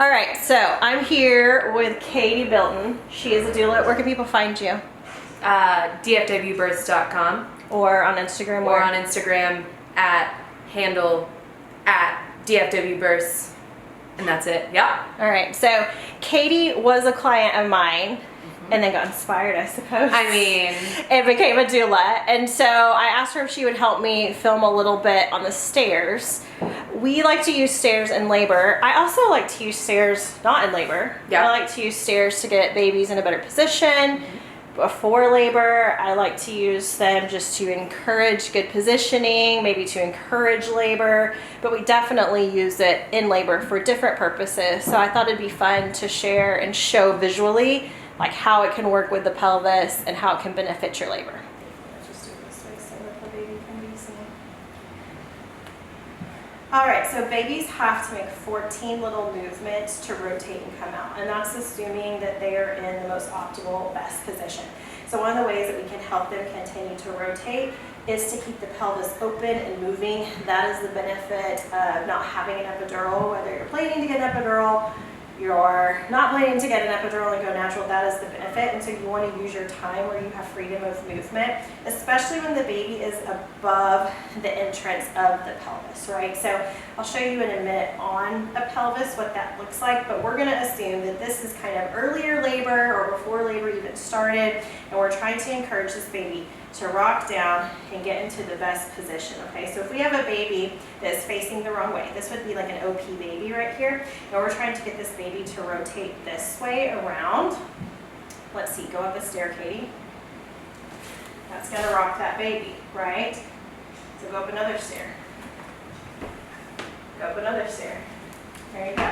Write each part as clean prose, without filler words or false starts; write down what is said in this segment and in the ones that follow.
All right, so I'm here with Caty Bilton. She is a doula. Where can people find you? DFWbirths.com Or on Instagram? or on Instagram at DFWbirths, and that's it. Yeah. All right, so Caty was a client of mine and then got inspired, I suppose. I mean, and became a doula. And so I asked her if she would help me film a little bit on the stairs. We like to use stairs in labor. I also like to use stairs not in labor. Yeah. I like to use stairs to get babies in a better position. Before labor, I like to use them just to encourage good positioning, maybe to encourage labor, but we definitely use it in labor for different purposes. So I thought it'd be fun to share and show visually like how it can work with the pelvis and how it can benefit your labor. Just do it this way so that the baby can be seen. All right, so babies have to make 14 little movements to rotate and come out, and that's assuming that they are in the most optimal, best position. So one of the ways that we can help them continue to rotate is to keep the pelvis open and moving. That is the benefit of not having an epidural. Whether you're planning to get an epidural, you're not planning to get an epidural and go natural, that is the benefit. And so you want to use your time where you have freedom of movement, especially when the baby is above the entrance of the pelvis, right? So I'll show you in a minute on a pelvis what that looks like, but we're going to assume that this is kind of earlier labor or before labor even started, and we're trying to encourage this baby to rock down and get into the best position, okay? So if we have a baby that's facing the wrong way, this would be like an OP baby right here, and we're trying to get this baby to rotate this way around. Let's see, go up a stair, Caty. That's gonna rock that baby, right? So go up another stair. Go up another stair. There you go.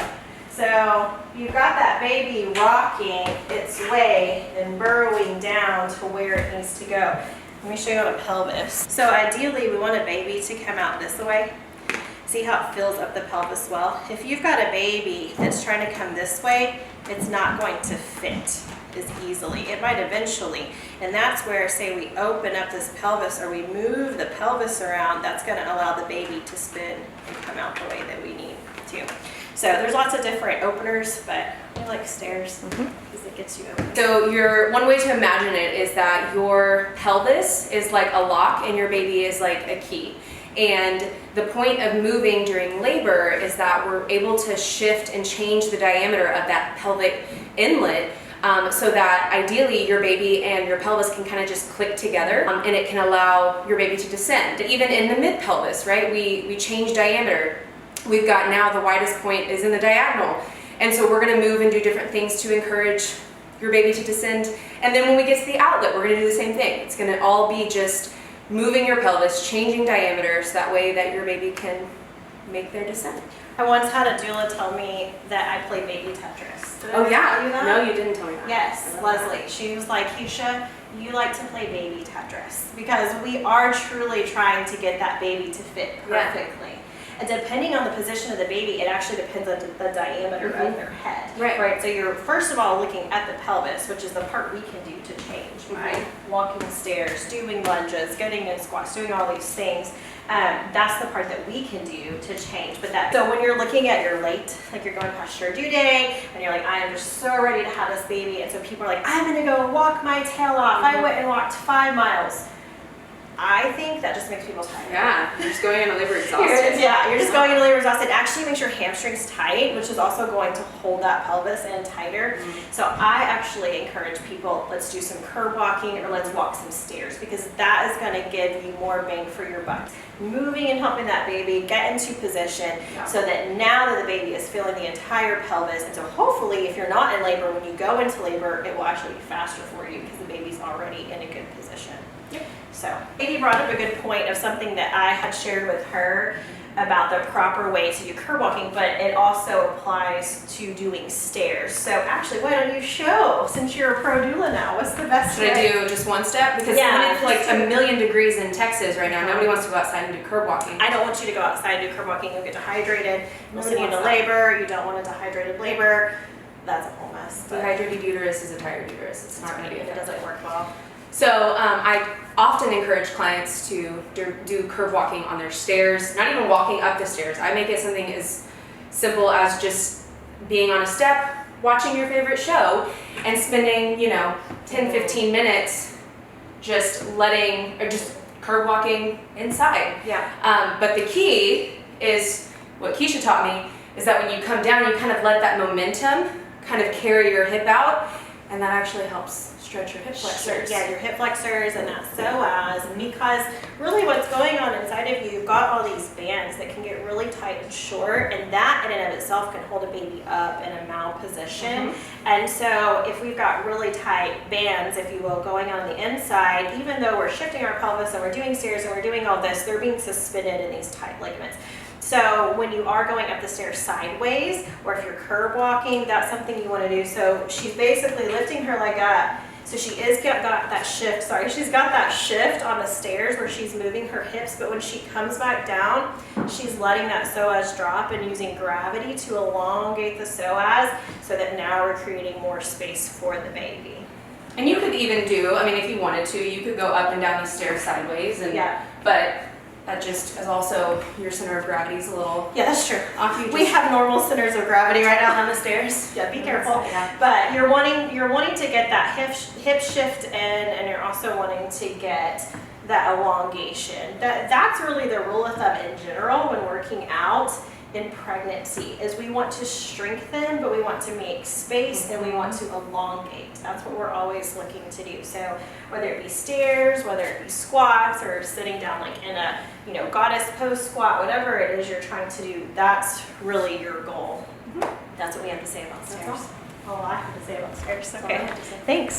So you've got that baby rocking its way and burrowing down to where it needs to go. Let me show you on a pelvis. So ideally, we want a baby to come out this way. See how it fills up the pelvis well? If you've got a baby that's trying to come this way, it's not going to fit as easily. It might eventually. And that's where, say we open up this pelvis or we move the pelvis around, that's going to allow the baby to spin and come out the way that we need to. So there's lots of different openers, but I like stairs because it gets you open. so one way to imagine it is that your pelvis is like a lock and your baby is like a key. And the point of moving during labor is that we're able to shift and change the diameter of that pelvic inlet, so that ideally your baby and your pelvis can kind of just click together, and it can allow your baby to descend. Even in the mid pelvis, right? We change diameter. We've got now the widest point is in the diagonal. And so we're going to move and do different things to encourage your baby to descend. And then when we get to the outlet, we're going to do the same thing. It's going to all be just moving your pelvis, changing diameter, so that way that your baby can make their descent. I once had a doula tell me that I play baby Tetris. Did I Oh ever yeah, tell you that? no, you didn't tell me that. Yes, Leslie. She was like, Keisha, you like to play baby Tetris because we are truly trying to get that baby to fit perfectly. And depending on the position of the baby, it actually depends on the diameter of their head. Right. So you're first of all looking at the pelvis, which is the part we can do to change, right? Walking stairs, doing lunges, getting in squats, doing all these things. That's the part that we can do to change. So when you're looking at your late, like you're going past your due day, and you're like, I am just so ready to have this baby, and so people are like, I'm gonna go walk my tail off. I went and walked 5 miles. I think that just makes people tired. Yeah, you're just going into labor exhausted. You're just going into labor exhausted. It actually makes your hamstrings tight, which is also going to hold that pelvis in tighter. So I actually encourage people, let's do some curb walking or let's walk some stairs, because that is going to give you more bang for your buck. Moving and helping that baby get into position so that now that the baby is feeling the entire pelvis, and so hopefully if you're not in labor, when you go into labor, it will actually be faster for you because the baby's already in a good position. So Caty brought up a good point of something that I had shared with her about the proper way to do curb walking, but it also applies to doing stairs. So actually, why don't you show, since you're a pro doula now, what's the best way? Should I do just one step? Because when it's like a million degrees in Texas right now, nobody wants to go outside and do curb walking. I don't want you to go outside and do curb walking. You'll get dehydrated. You'll send you into labor. You don't want a dehydrated labor. That's a whole mess. Dehydrated uterus is a tired uterus. It's not going to be It doesn't work well. So I often encourage clients to do curb walking on their stairs, not even walking up the stairs. I make it something as simple as just being on a step, watching your favorite show, and spending, 10, 15 minutes just just curb walking inside. Yeah. But the key is, what Keisha taught me, is that when you come down, you kind of let that momentum kind of carry your hip out, and that actually helps stretch your hip flexors. Yeah, your hip flexors and that psoas, and because really what's going on inside of you, you've got all these bands that can get really tight and short, and that in and of itself can hold a baby up in a malposition. And so if we've got really tight bands, if you will, going on the inside, even though we're shifting our pelvis and we're doing stairs and we're doing all this, they're being suspended in these tight ligaments. So when you are going up the stairs sideways, or if you're curb walking, that's something you want to do. So she's basically lifting her leg up. So she is got that shift, she's got that shift on the stairs where she's moving her hips, but when she comes back down, she's letting that psoas drop and using gravity to elongate the psoas so that now we're creating more space for the baby. And you could even do, if you wanted to, you could go up and down the stairs sideways, but that just is also, your center of gravity is a little that's true. off. We have normal centers of gravity right now on the stairs. Yeah, be careful. Yeah. But you're wanting to get that hip shift in, and you're also wanting to get that elongation. That's really the rule of thumb in general when working out in pregnancy, is we want to strengthen, but we want to make space and we want to elongate. That's what we're always looking to do. So whether it be stairs, whether it be squats, or sitting down like in a goddess pose squat, whatever it is you're trying to do, that's really your goal. That's what we have to say about stairs. That's all I have to say about stairs. Okay, thanks.